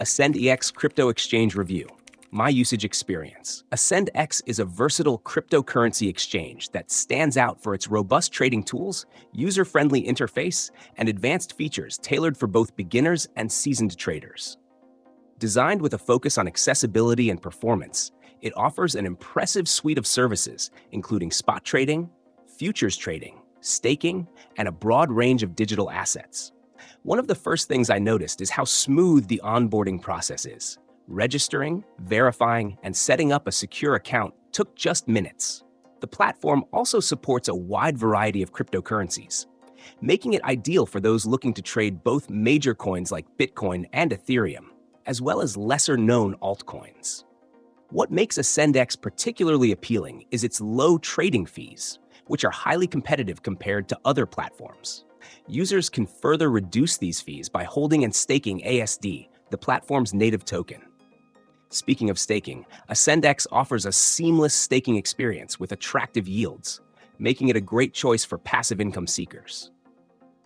AscendEX Crypto Exchange Review. My usage experience. AscendEX is a versatile cryptocurrency exchange that stands out for its robust trading tools, user-friendly interface, and advanced features tailored for both beginners and seasoned traders. Designed with a focus on accessibility and performance, it offers an impressive suite of services, including spot trading, futures trading, staking, and a broad range of digital assets. One of the first things I noticed is how smooth the onboarding process is. Registering, verifying, and setting up a secure account took just minutes. The platform also supports a wide variety of cryptocurrencies, making it ideal for those looking to trade both major coins like Bitcoin and Ethereum, as well as lesser-known altcoins. What makes AscendEX particularly appealing is its low trading fees, which are highly competitive compared to other platforms. Users can further reduce these fees by holding and staking ASD, the platform's native token. Speaking of staking, AscendEX offers a seamless staking experience with attractive yields, making it a great choice for passive income seekers.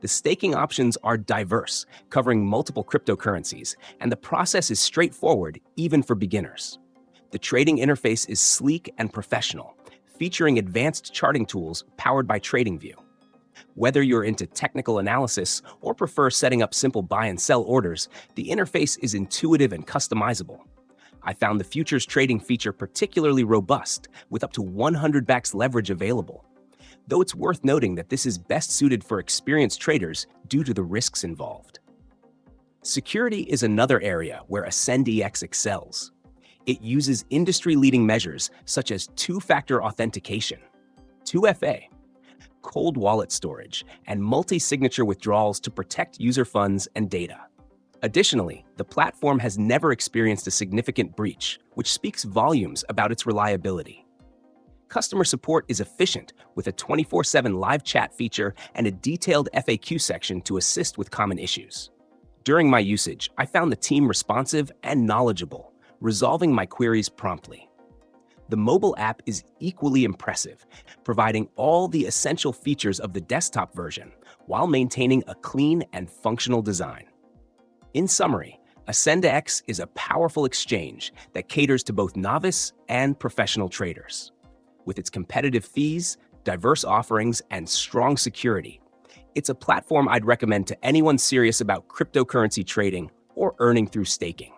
The staking options are diverse, covering multiple cryptocurrencies, and the process is straightforward even for beginners. The trading interface is sleek and professional, featuring advanced charting tools powered by TradingView. Whether you're into technical analysis or prefer setting up simple buy and sell orders, the interface is intuitive and customizable. I found the futures trading feature particularly robust, with up to 100x leverage available, though it's worth noting that this is best suited for experienced traders due to the risks involved. Security is another area where AscendEX excels. It uses industry-leading measures such as two-factor authentication, 2FA, cold wallet storage, and multi-signature withdrawals to protect user funds and data. Additionally, the platform has never experienced a significant breach, which speaks volumes about its reliability. Customer support is efficient with a 24/7 live chat feature and a detailed FAQ section to assist with common issues. During my usage, I found the team responsive and knowledgeable, resolving my queries promptly. The mobile app is equally impressive, providing all the essential features of the desktop version while maintaining a clean and functional design. In summary, AscendEX is a powerful exchange that caters to both novice and professional traders. With its competitive fees, diverse offerings, and strong security, it's a platform I'd recommend to anyone serious about cryptocurrency trading or earning through staking.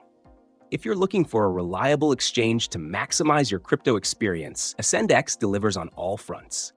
If you're looking for a reliable exchange to maximize your crypto experience, AscendEX delivers on all fronts.